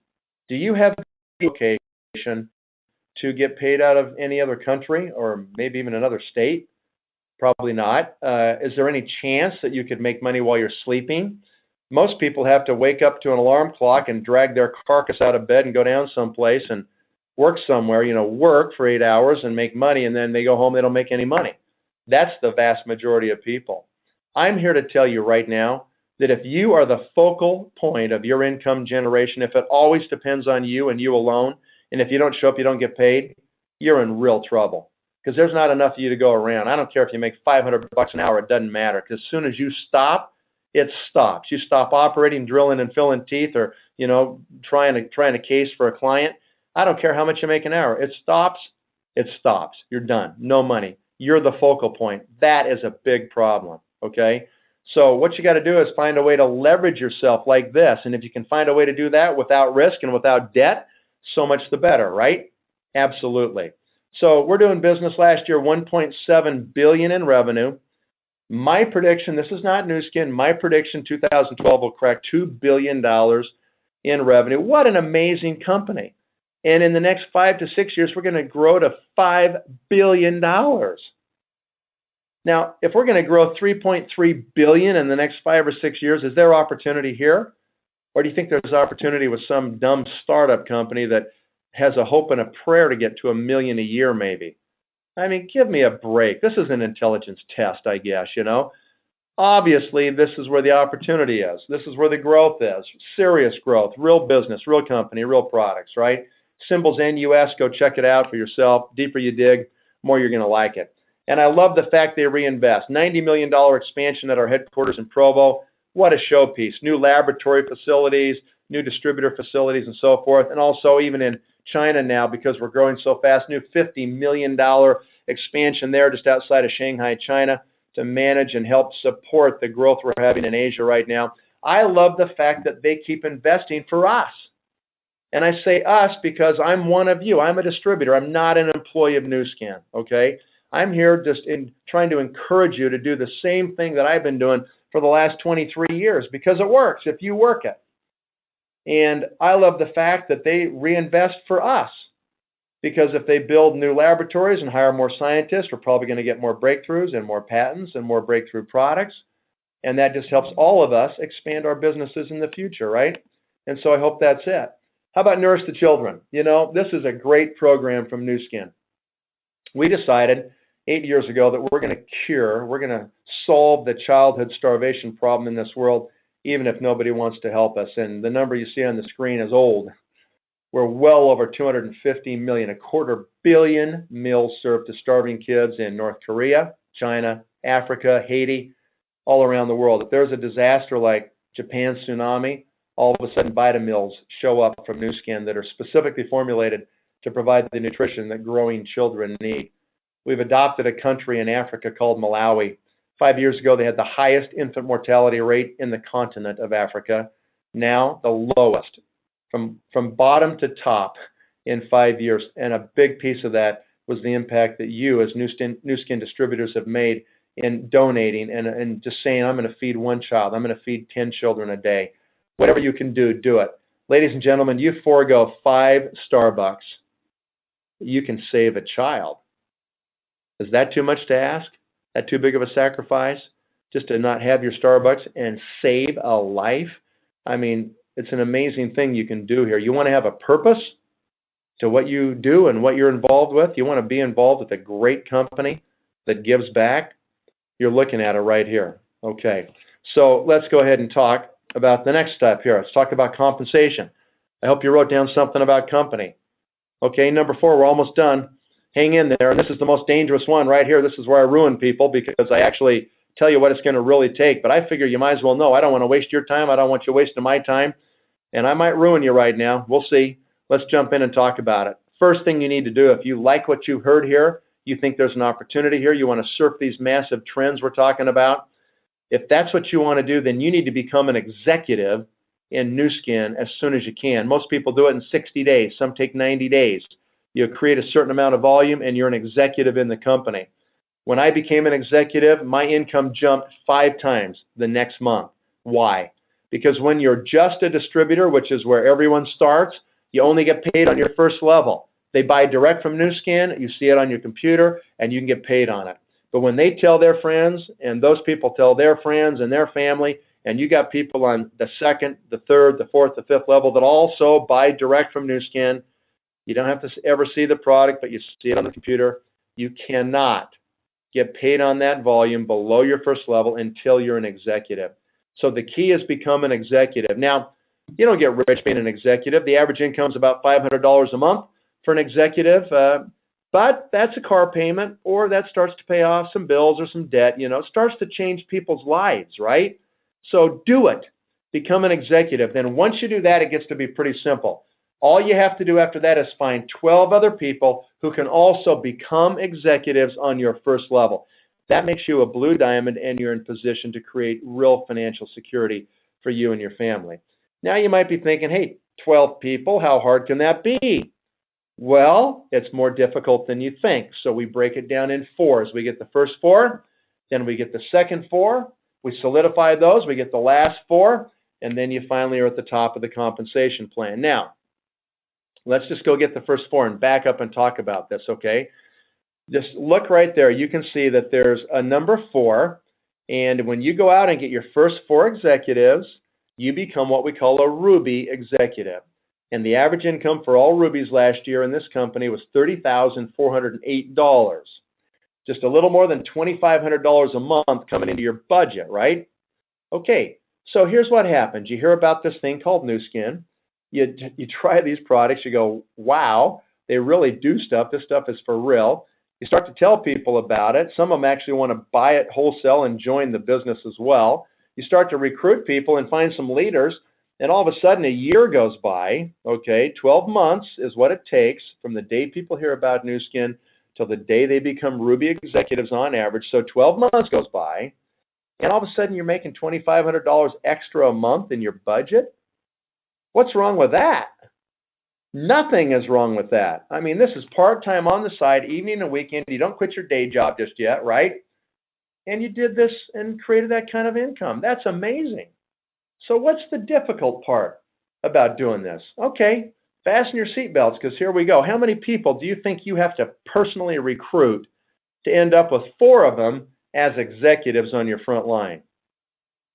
Do you have a location to get paid out of any other country or maybe even another state? Probably not. Is there any chance that you could make money while you're sleeping? Most people have to wake up to an alarm clock and drag their carcass out of bed and go down someplace and work somewhere, work for 8 hours and make money, and then they go home, they don't make any money. That's the vast majority of people. I'm here to tell you right now that if you are the focal point of your income generation, if it always depends on you and you alone, and if you don't show up, you don't get paid, you're in real trouble because there's not enough of you to go around. I don't care if you make $500 an hour, it doesn't matter because as soon as you stop, it stops. You stop operating, drilling and filling teeth or, trying a case for a client. I don't care how much you make an hour. It stops. It stops. You're done. No money. You're the focal point. That is a big problem. Okay? So what you got to do is find a way to leverage yourself like this. And if you can find a way to do that without risk and without debt, so much the better, right? Absolutely. So we're doing business last year, $1.7 billion in revenue. My prediction, this is not Nu Skin, my prediction 2012 will crack $2 billion in revenue. What an amazing company. And in the next 5 to 6 years, we're going to grow to $5 billion. Now, if we're going to grow $3.3 billion in the next 5 or 6 years, is there opportunity here? Or do you think there's opportunity with some dumb startup company that has a hope and a prayer to get to $1 million a year maybe? I mean, give me a break. This is an intelligence test, I guess, Obviously, this is where the opportunity is. This is where the growth is. Serious growth, real business, real company, real products, right? Symbols NUS, go check it out for yourself. Deeper you dig, more you're going to like it. And I love the fact they reinvest. $90 million expansion at our headquarters in Provo. What a showpiece. New laboratory facilities, new distributor facilities, and so forth. And also even in China now, because we're growing so fast, new $50 million expansion there just outside of Shanghai, China, to manage and help support the growth we're having in Asia right now. I love the fact that they keep investing for us. And I say us because I'm one of you. I'm a distributor. I'm not an employee of Nu Skin, okay? I'm here just trying to encourage you to do the same thing that I've been doing for the last 23 years because it works if you work it. And I love the fact that they reinvest for us because if they build new laboratories and hire more scientists, we're probably going to get more breakthroughs and more patents and more breakthrough products. And that just helps all of us expand our businesses in the future, right? And so I hope that's it. How about Nourish the Children? You know, this is a great program from New Skin. We decided 8 years ago that we're going to solve the childhood starvation problem in this world, even if nobody wants to help us. And the number you see on the screen is old. We're well over 250 million, 250 million meals served to starving kids in North Korea, China, Africa, Haiti, all around the world. If there's a disaster like Japan's tsunami, all of a sudden Vitamills show up from New Skin that are specifically formulated to provide the nutrition that growing children need. We've adopted a country in Africa called Malawi. 5 years ago, they had the highest infant mortality rate in the continent of Africa. Now, the lowest, from bottom to top in 5 years. And a big piece of that was the impact that you, as New Skin distributors, have made in donating and just saying, I'm going to feed one child. I'm going to feed 10 children a day. Whatever you can do, do it. Ladies and gentlemen, you forego 5 Starbucks. You can save a child. Is that too much to ask? That too big of a sacrifice? Just to not have your Starbucks and save a life? I mean, it's an amazing thing you can do here. You want to have a purpose to what you do and what you're involved with? You want to be involved with a great company that gives back? You're looking at it right here. Okay, so let's go ahead and talk about the next step here. Let's talk about compensation. I hope you wrote down something about company. Okay, number 4, we're almost done. Hang in there. And this is the most dangerous one right here. This is where I ruin people because I actually tell you what it's going to really take. But I figure you might as well know. I don't want to waste your time. I don't want you wasting my time. And I might ruin you right now. We'll see. Let's jump in and talk about it. First thing you need to do, if you like what you heard here, you think there's an opportunity here, you want to surf these massive trends we're talking about, if that's what you want to do, then you need to become an executive in New Skin as soon as you can. Most people do it in 60 days. Some take 90 days. You create a certain amount of volume and you're an executive in the company. When I became an executive, my income jumped 5 times the next month. Why? Because when you're just a distributor, which is where everyone starts, you only get paid on your first level. They buy direct from New Skin, you see it on your computer, and you can get paid on it. But when they tell their friends, and those people tell their friends and their family, and you got people on the 2nd, the 3rd, the 4th, the 5th level that also buy direct from New Skin, you don't have to ever see the product, but you see it on the computer. You cannot get paid on that volume below your first level until you're an executive. So the key is become an executive. Now, you don't get rich being an executive. The average income is about $500 a month for an executive, but that's a car payment, or that starts to pay off some bills or some debt. You know, it starts to change people's lives, right? So do it. Become an executive. Then once you do that, it gets to be pretty simple. All you have to do after that is find 12 other people who can also become executives on your first level. That makes you a blue diamond, and you're in position to create real financial security for you and your family. Now you might be thinking, hey, 12 people, how hard can that be? Well, it's more difficult than you think. So we break it down in 4s. We get the first 4, then we get the second 4, we solidify those, we get the last 4, and then you finally are at the top of the compensation plan. Now, let's just go get the first 4 and back up and talk about this, okay? Just look right there. You can see that there's a number 4, and when you go out and get your first 4 executives, you become what we call a Ruby executive. And the average income for all Rubies last year in this company was $30,408. Just a little more than $2,500 a month coming into your budget, right? Okay, so here's what happens. You hear about this thing called New Skin. You try these products. You go, wow, they really do stuff. This stuff is for real. You start to tell people about it. Some of them actually want to buy it wholesale and join the business as well. You start to recruit people and find some leaders. And all of a sudden, a year goes by, okay, 12 months is what it takes from the day people hear about New Skin till the day they become Ruby executives on average. So 12 months goes by, and all of a sudden you're making $2,500 extra a month in your budget? What's wrong with that? Nothing is wrong with that. I mean, this is part-time on the side, evening and weekend. You don't quit your day job just yet, right? And you did this and created that kind of income. That's amazing. So what's the difficult part about doing this? Okay, fasten your seatbelts, because here we go. How many people do you think you have to personally recruit to end up with 4 of them as executives on your front line?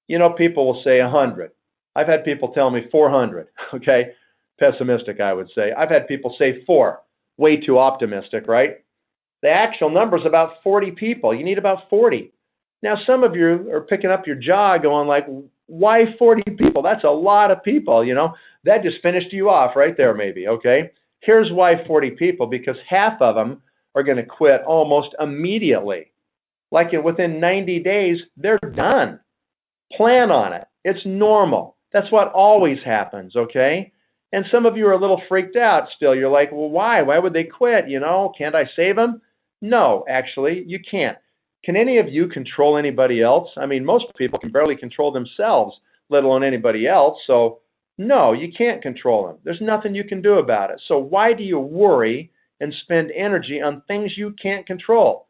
You know, people will say 100. I've had people tell me 400, okay? Pessimistic, I would say. I've had people say 4, way too optimistic, right? The actual number is about 40 people. You need about 40. Now, some of you are picking up your jaw going like, why 40 people? That's a lot of people, you know. That just finished you off right there maybe, okay? Here's why 40 people, because half of them are going to quit almost immediately. Like within 90 days, they're done. Plan on it. It's normal. That's what always happens, okay? And some of you are a little freaked out still. You're like, well, why? Why would they quit? You know, can't I save them? No, actually, you can't. Can any of you control anybody else? I mean, most people can barely control themselves, let alone anybody else. So, no, you can't control them. There's nothing you can do about it. So why do you worry and spend energy on things you can't control?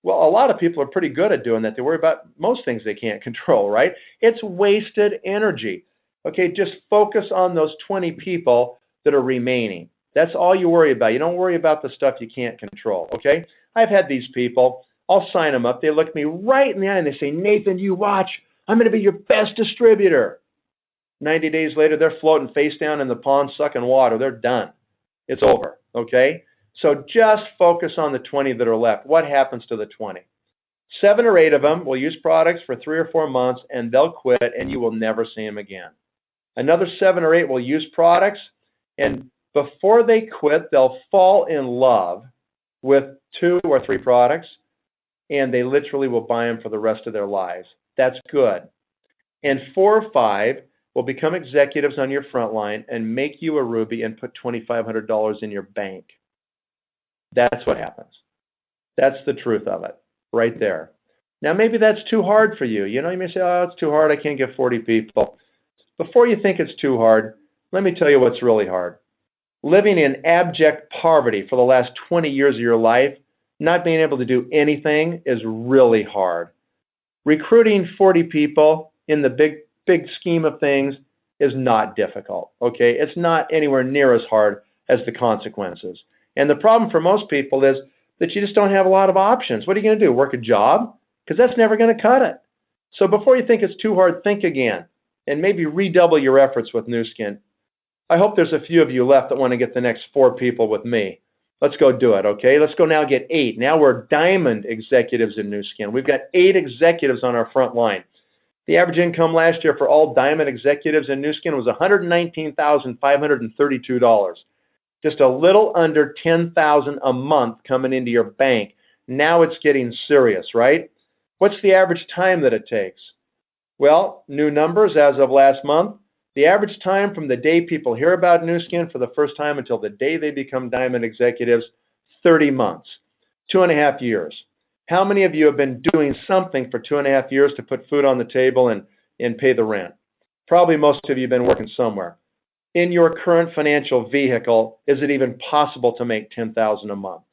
Well, a lot of people are pretty good at doing that. They worry about most things they can't control, right? It's wasted energy. Okay, just focus on those 20 people that are remaining. That's all you worry about. You don't worry about the stuff you can't control, okay? I've had these people. I'll sign them up. They look me right in the eye and they say, Nathan, you watch. I'm going to be your best distributor. 90 days later, they're floating face down in the pond, sucking water. They're done. It's over, okay? So just focus on the 20 that are left. What happens to the 20? 7 or 8 of them will use products for 3 or 4 months, and they'll quit, and you will never see them again. Another 7 or 8 will use products, and before they quit, they'll fall in love with 2 or 3 products, and they literally will buy them for the rest of their lives. That's good. And 4 or 5 will become executives on your front line and make you a Ruby and put $2,500 in your bank. That's what happens. That's the truth of it, right there. Now, maybe that's too hard for you. You know, you may say, oh, it's too hard. I can't get 40 people. Before you think it's too hard, let me tell you what's really hard. Living in abject poverty for the last 20 years of your life, not being able to do anything is really hard. Recruiting 40 people in the big scheme of things is not difficult, okay? It's not anywhere near as hard as the consequences. And the problem for most people is that you just don't have a lot of options. What are you going to do, work a job? Because that's never going to cut it. So before you think it's too hard, think again and maybe redouble your efforts with Nu Skin. I hope there's a few of you left that want to get the next 4 people with me. Let's go do it, okay? Let's go now get 8. Now we're diamond executives in Nu Skin. We've got 8 executives on our front line. The average income last year for all diamond executives in Nu Skin was $119,532. Just a little under $10,000 a month coming into your bank. Now it's getting serious, right? What's the average time that it takes? Well, new numbers as of last month. The average time from the day people hear about Nu Skin for the first time until the day they become diamond executives, 30 months, 2.5 years. How many of you have been doing something for 2.5 years to put food on the table and pay the rent? Probably most of you have been working somewhere. In your current financial vehicle, is it even possible to make $10,000 a month?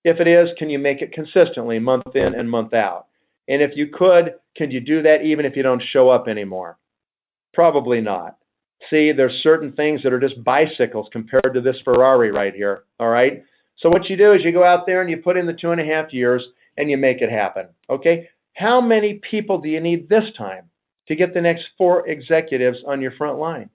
If it is, can you make it consistently month in and month out? And if you could you do that even if you don't show up anymore? Probably not. See, there's certain things that are just bicycles compared to this Ferrari right here, all right? So what you do is you go out there and you put in the 2.5 years and you make it happen, okay? How many people do you need this time to get the next 4 executives on your front line?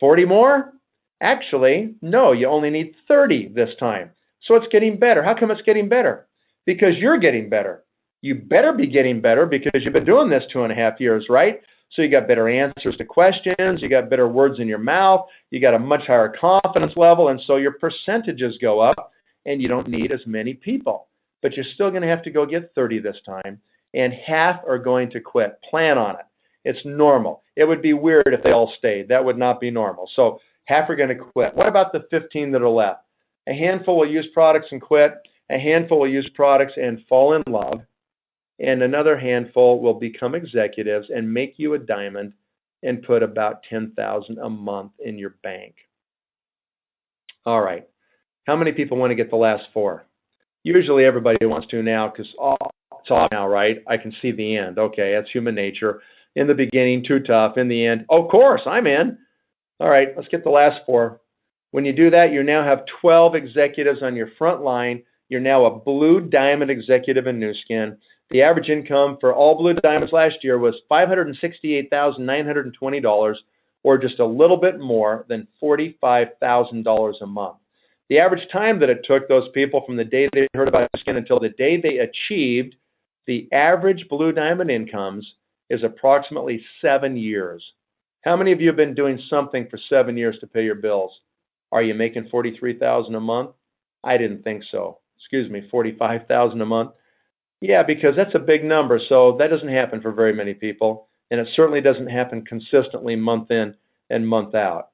40 more? Actually, no, you only need 30 this time. So it's getting better. How come it's getting better? Because you're getting better. You better be getting better because you've been doing this 2.5 years, right? So you got better answers to questions, you got better words in your mouth, you got a much higher confidence level, and so your percentages go up, and you don't need as many people. But you're still going to have to go get 30 this time, and half are going to quit. Plan on it. It's normal. It would be weird if they all stayed. That would not be normal. So half are going to quit. What about the 15 that are left? A handful will use products and quit. A handful will use products and fall in love. And another handful will become executives and make you a diamond and put about $10,000 a month in your bank. All right. How many people want to get the last 4? Usually everybody wants to now because it's all now, right? I can see the end. Okay, that's human nature. In the beginning, too tough. In the end, of course, I'm in. All right, let's get the last 4. When you do that, you now have 12 executives on your front line. You're now a blue diamond executive in Nu Skin. The average income for all blue diamonds last year was $568,920, or just a little bit more than $45,000 a month. The average time that it took those people from the day they heard about Nu Skin until the day they achieved the average Blue Diamond incomes is approximately 7 years. How many of you have been doing something for 7 years to pay your bills? Are you making $43,000 a month? I didn't think so. Excuse me, $45,000 a month. Yeah, because that's a big number, so that doesn't happen for very many people, and it certainly doesn't happen consistently month in and month out.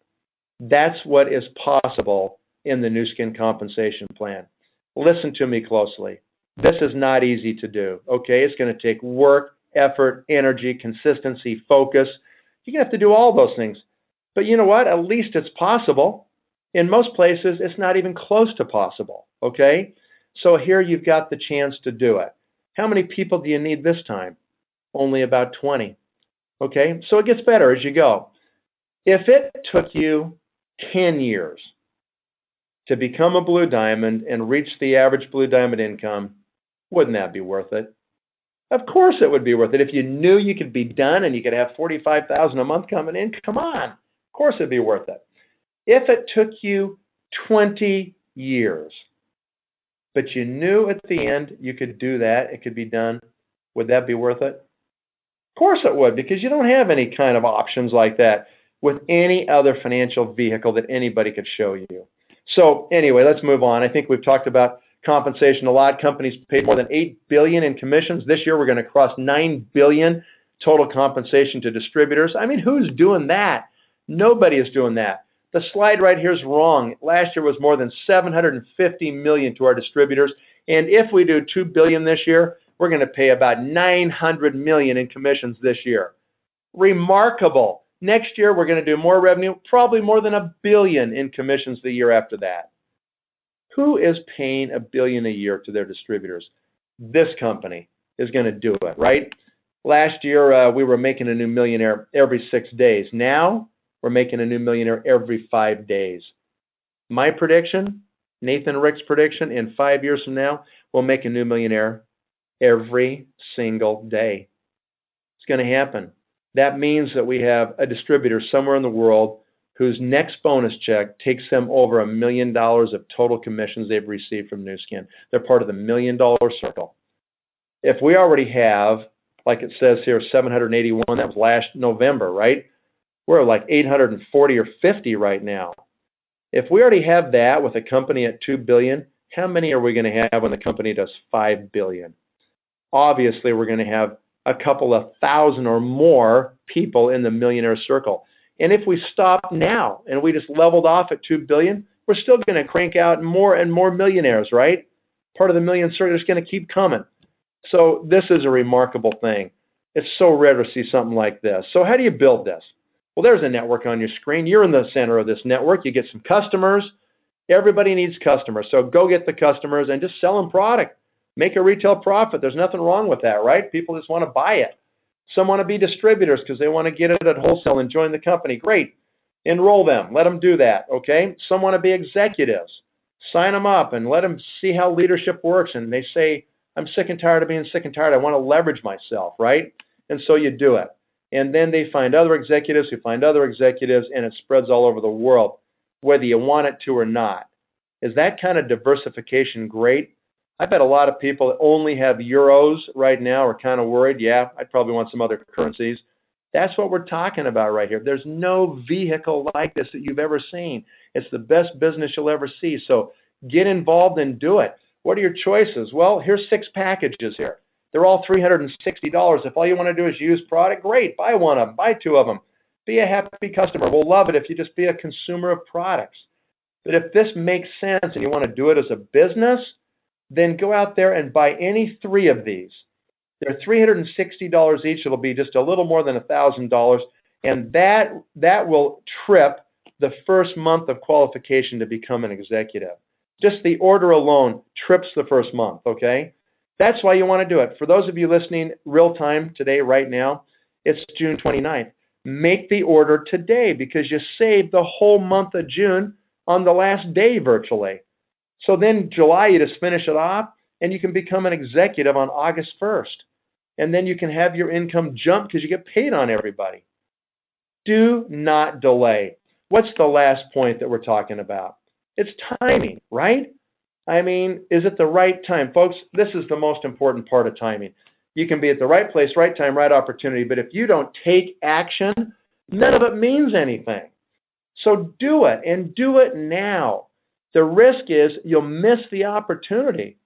That's what is possible in the Nu Skin compensation plan. Listen to me closely. This is not easy to do, okay? It's going to take work, effort, energy, consistency, focus. You're going to have to do all those things. But you know what? At least it's possible. In most places, it's not even close to possible, okay? So here you've got the chance to do it. How many people do you need this time? Only about 20, okay? So it gets better as you go. If it took you 10 years to become a Blue Diamond and reach the average Blue Diamond income, wouldn't that be worth it? Of course it would be worth it. If you knew you could be done and you could have $45,000 a month coming in, come on. Of course it'd be worth it. If it took you 20 years, but you knew at the end you could do that, it could be done, would that be worth it? Of course it would, because you don't have any kind of options like that with any other financial vehicle that anybody could show you. So anyway, let's move on. I think we've talked about compensation a lot. Companies paid more than $8 billion in commissions. This year we're going to cross $9 billion total compensation to distributors. I mean, who's doing that? Nobody is doing that. The slide right here is wrong. Last year was more than $750 million to our distributors. And if we do $2 billion this year, we're going to pay about $900 million in commissions this year. Remarkable. Next year, we're going to do more revenue, probably more than $1 billion in commissions the year after that. Who is paying $1 billion a year to their distributors? This company is going to do it, right? Last year, we were making a new millionaire every 6 days. Now, we're making a new millionaire every 5 days. My prediction, Nathan Rick's prediction, in 5 years from now, we'll make a new millionaire every single day. It's going to happen. That means that we have a distributor somewhere in the world whose next bonus check takes them over $1 million of total commissions they've received from Nu Skin. They're part of the $1 million circle. If we already have, like it says here, 781, that was last November, right? We're like 840 or 50 right now. If we already have that with a company at $2 billion, how many are we going to have when the company does $5 billion? Obviously, we're going to have a couple of thousand or more people in the millionaire circle. And if we stop now and we just leveled off at $2 billion, we're still going to crank out more and more millionaires, right? Part of the million circle is going to keep coming. So this is a remarkable thing. It's so rare to see something like this. So how do you build this? Well, there's a network on your screen. You're in the center of this network. You get some customers. Everybody needs customers. So go get the customers and just sell them product. Make a retail profit. There's nothing wrong with that, right? People just want to buy it. Some want to be distributors because they want to get it at wholesale and join the company. Great. Enroll them. Let them do that, okay? Some want to be executives. Sign them up and let them see how leadership works. And they say, I'm sick and tired of being sick and tired. I want to leverage myself, right? And so you do it. And then they find other executives who find other executives, and it spreads all over the world, whether you want it to or not. Is that kind of diversification great? I bet a lot of people that only have euros right now are kind of worried. Yeah, I'd probably want some other currencies. That's what we're talking about right here. There's no vehicle like this that you've ever seen. It's the best business you'll ever see. So get involved and do it. What are your choices? Well, here's 6 packages here. They're all $360. If all you want to do is use product, great. Buy one of them. Buy 2 of them. Be a happy customer. We'll love it if you just be a consumer of products. But if this makes sense and you want to do it as a business, then go out there and buy any 3 of these. They're $360 each. It'll be just a little more than $1,000. And that will trip the first month of qualification to become an executive. Just the order alone trips the first month, okay? That's why you want to do it. For those of you listening real time today, right now, it's June 29th. Make the order today because you saved the whole month of June on the last day virtually. So then July, you just finish it off and you can become an executive on August 1st. And then you can have your income jump because you get paid on everybody. Do not delay. What's the last point that we're talking about? It's timing, right? I mean, is it the right time? Folks, this is the most important part of timing. You can be at the right place, right time, right opportunity, but if you don't take action, none of it means anything. So do it, and do it now. The risk is you'll miss the opportunity.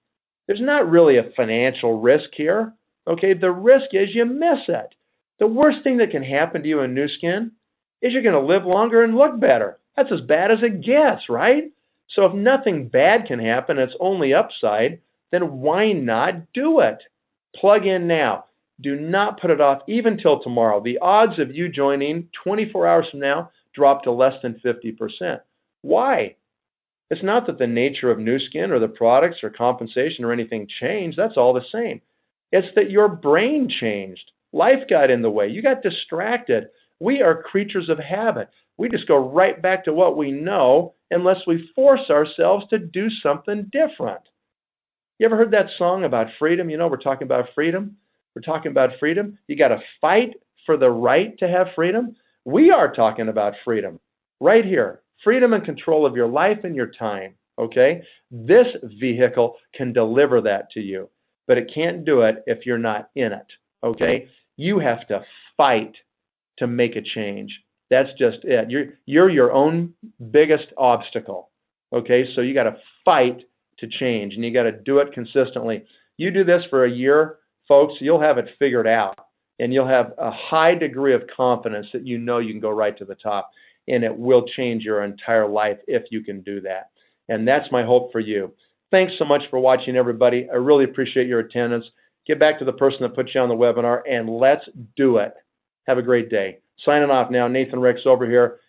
There's not really a financial risk here. Okay, the risk is you miss it. The worst thing that can happen to you in Nu Skin is you're going to live longer and look better. That's as bad as it gets, right? So if nothing bad can happen, it's only upside, then why not do it? Plug in now. Do not put it off even till tomorrow. The odds of you joining 24 hours from now drop to less than 50%. Why? It's not that the nature of Nu Skin or the products or compensation or anything changed. That's all the same. It's that your brain changed. Life got in the way. You got distracted. We are creatures of habit. We just go right back to what we know unless we force ourselves to do something different. You ever heard that song about freedom? You know, we're talking about freedom. We're talking about freedom. You got to fight for the right to have freedom. We are talking about freedom right here. Freedom and control of your life and your time, okay? This vehicle can deliver that to you, but it can't do it if you're not in it, okay? You have to fight to make a change. That's just it. You're your own biggest obstacle, okay? So you got to fight to change, and you got to do it consistently. You do this for a year, folks, you'll have it figured out, and you'll have a high degree of confidence that you know you can go right to the top, and it will change your entire life if you can do that. And that's my hope for you. Thanks so much for watching, everybody. I really appreciate your attendance. Get back to the person that put you on the webinar, and let's do it. Have a great day. Signing off now. Nathan Ricks over here.